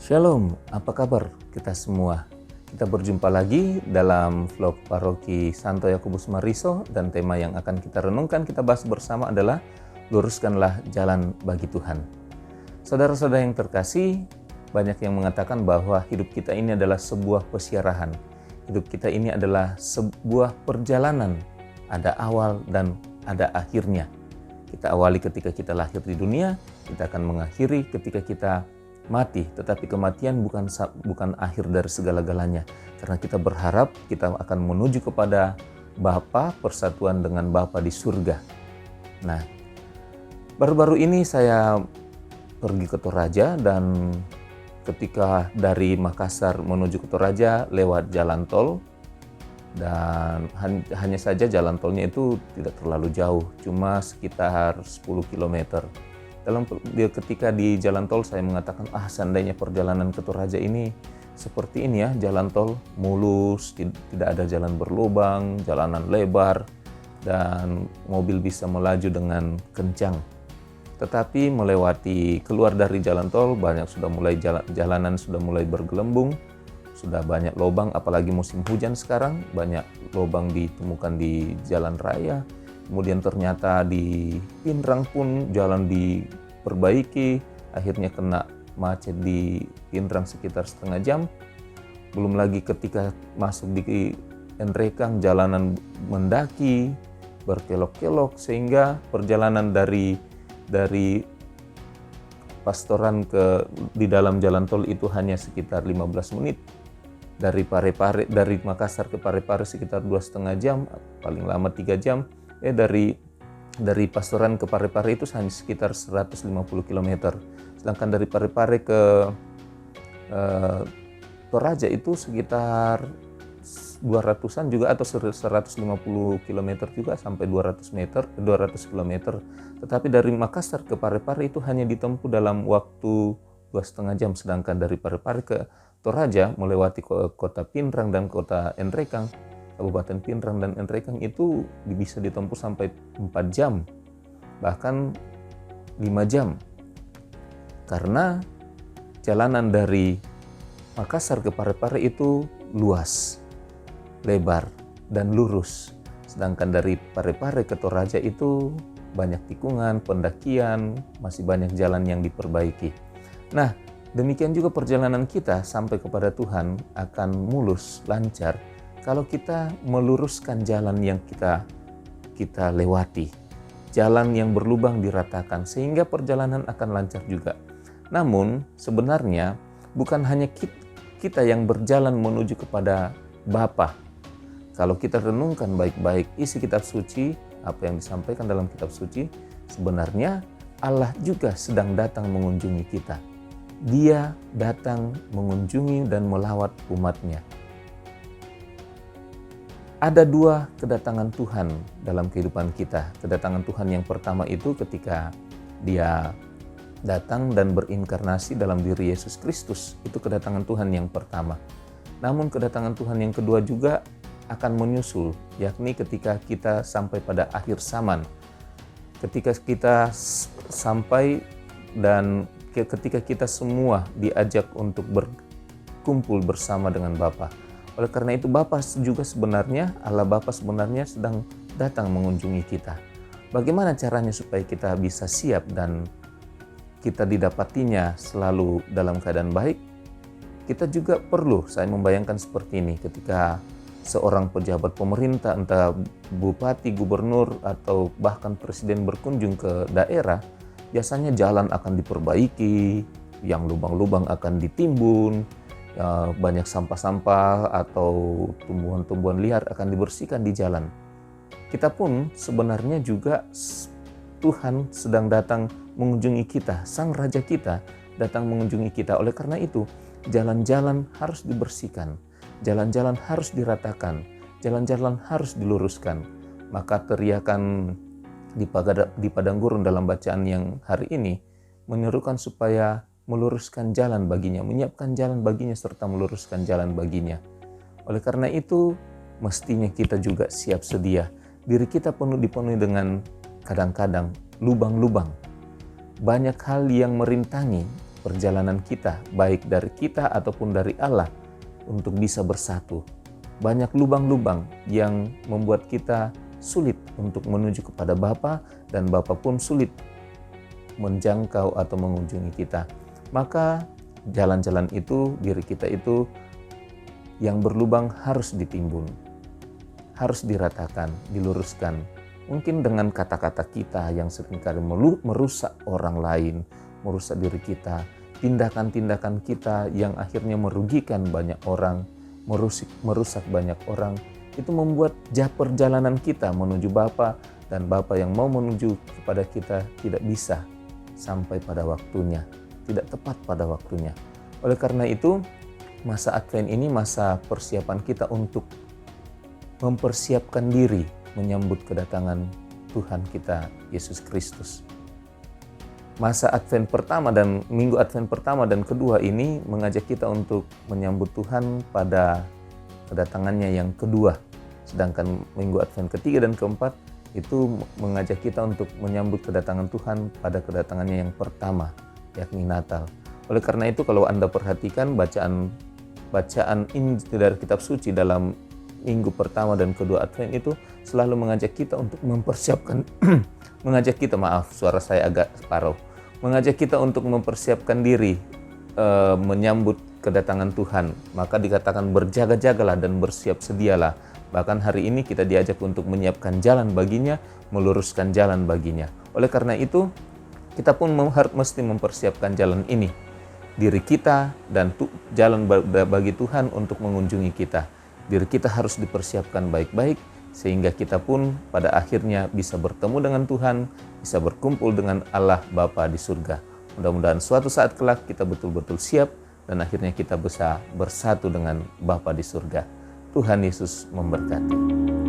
Shalom, apa kabar kita semua? Kita berjumpa lagi dalam vlog Paroki Santo Yakobus Mariso, dan tema yang akan kita renungkan, kita bahas bersama adalah luruskanlah jalan bagi Tuhan. Saudara-saudara yang terkasih, banyak yang mengatakan bahwa hidup kita ini adalah sebuah pesiarahan. Hidup kita ini adalah sebuah perjalanan, ada awal dan ada akhirnya. Kita awali ketika kita lahir di dunia, kita akan mengakhiri ketika kita mati, tetapi kematian bukan akhir dari segala-galanya, karena kita berharap kita akan menuju kepada Bapa, persatuan dengan Bapa di surga. Nah, baru-baru ini saya pergi ke Toraja, dan ketika dari Makassar menuju ke Toraja lewat jalan tol, dan hanya saja jalan tolnya itu tidak terlalu jauh, cuma sekitar 10 km. Ketika di jalan tol saya mengatakan, seandainya perjalanan ke Toraja ini seperti ini ya, jalan tol mulus, tidak ada jalan berlubang, jalanan lebar, dan mobil bisa melaju dengan kencang. Tetapi melewati keluar dari jalan tol, jalanan sudah mulai bergelembung, sudah banyak lubang, apalagi musim hujan sekarang, banyak lubang ditemukan di jalan raya. Kemudian ternyata di Pinrang pun jalan diperbaiki, akhirnya kena macet di Pinrang sekitar setengah jam. Belum lagi ketika masuk di Enrekang, jalanan mendaki, berkelok-kelok, sehingga perjalanan dari Pastoran di dalam jalan tol itu hanya sekitar 15 menit. Dari Makassar ke Parepare sekitar 2,5 jam, paling lama 3 jam. Dari Pastoran ke Parepare itu hanya sekitar 150 km. Sedangkan dari Parepare ke Toraja itu sekitar 200-an juga, atau 150 km juga, sampai 200 km. Tetapi dari Makassar ke Parepare itu hanya ditempuh dalam waktu 2,5 jam. Sedangkan dari Parepare ke Toraja melewati kota Pinrang dan kota Enrekang, Kabupaten Pinrang dan Enrekang, itu bisa ditempuh sampai 4 jam, bahkan 5 jam. Karena jalanan dari Makassar ke Parepare itu luas, lebar, dan lurus. Sedangkan dari Parepare ke Toraja itu banyak tikungan, pendakian, masih banyak jalan yang diperbaiki. Nah, demikian juga perjalanan kita sampai kepada Tuhan akan mulus, lancar, kalau kita meluruskan jalan yang kita lewati. Jalan yang berlubang diratakan, sehingga perjalanan akan lancar juga. Namun sebenarnya bukan hanya kita yang berjalan menuju kepada Bapa. Kalau kita renungkan baik-baik isi kitab suci, apa yang disampaikan dalam kitab suci, sebenarnya Allah juga sedang datang mengunjungi kita. Dia datang mengunjungi dan melawat umatnya. Ada 2 kedatangan Tuhan dalam kehidupan kita. Kedatangan Tuhan yang pertama itu ketika Dia datang dan berinkarnasi dalam diri Yesus Kristus. Itu kedatangan Tuhan yang pertama. Namun kedatangan Tuhan yang kedua juga akan menyusul, yakni ketika kita sampai pada akhir zaman. Ketika kita sampai dan ketika kita semua diajak untuk berkumpul bersama dengan Bapa. Oleh karena itu Allah Bapa sebenarnya sedang datang mengunjungi kita. Bagaimana caranya supaya kita bisa siap dan kita didapatinya selalu dalam keadaan baik? Kita juga saya membayangkan seperti ini, ketika seorang pejabat pemerintah, entah bupati, gubernur, atau bahkan presiden berkunjung ke daerah, biasanya jalan akan diperbaiki, yang lubang-lubang akan ditimbun, banyak sampah-sampah atau tumbuhan-tumbuhan liar akan dibersihkan di jalan. Kita pun sebenarnya juga Tuhan sedang datang mengunjungi kita, Sang Raja kita datang mengunjungi kita. Oleh karena itu, jalan-jalan harus dibersihkan, jalan-jalan harus diratakan, jalan-jalan harus diluruskan. Maka teriakan di padang gurun dalam bacaan yang hari ini menyerukan supaya meluruskan jalan baginya, menyiapkan jalan baginya, serta meluruskan jalan baginya. Oleh karena itu, mestinya kita juga siap sedia. Diri kita dipenuhi dengan kadang-kadang lubang-lubang. Banyak hal yang merintangi perjalanan kita, baik dari kita ataupun dari Allah, untuk bisa bersatu. Banyak lubang-lubang yang membuat kita sulit untuk menuju kepada Bapa, dan Bapa pun sulit menjangkau atau mengunjungi kita. Maka jalan-jalan itu, diri kita itu yang berlubang harus ditimbun, harus diratakan, diluruskan. Mungkin dengan kata-kata kita yang seringkali merusak orang lain, merusak diri kita, tindakan-tindakan kita yang akhirnya merugikan banyak orang, merusak banyak orang, itu membuat perjalanan kita menuju Bapa, dan Bapa yang mau menuju kepada kita tidak bisa sampai pada waktunya, tidak tepat pada waktunya. Oleh karena itu, masa Advent ini masa persiapan kita untuk mempersiapkan diri menyambut kedatangan Tuhan kita Yesus Kristus. Masa Advent pertama dan minggu Advent pertama dan kedua ini mengajak kita untuk menyambut Tuhan pada kedatangannya yang kedua. Sedangkan minggu Advent ketiga dan keempat itu mengajak kita untuk menyambut kedatangan Tuhan pada kedatangannya yang pertama, yakni Natal. Oleh karena itu, kalau Anda perhatikan bacaan Injil dari kitab suci dalam minggu pertama dan kedua Advent itu selalu mengajak kita untuk mempersiapkan mengajak kita untuk mempersiapkan diri menyambut kedatangan Tuhan. Maka dikatakan berjaga-jagalah dan bersiap sedialah. Bahkan hari ini kita diajak untuk menyiapkan jalan baginya, meluruskan jalan baginya. Oleh karena itu, kita pun mesti mempersiapkan jalan ini, diri kita dan jalan bagi Tuhan untuk mengunjungi kita. Diri kita harus dipersiapkan baik-baik sehingga kita pun pada akhirnya bisa bertemu dengan Tuhan, bisa berkumpul dengan Allah Bapa di surga. Mudah-mudahan suatu saat kelak kita betul-betul siap dan akhirnya kita bisa bersatu dengan Bapa di surga. Tuhan Yesus memberkati.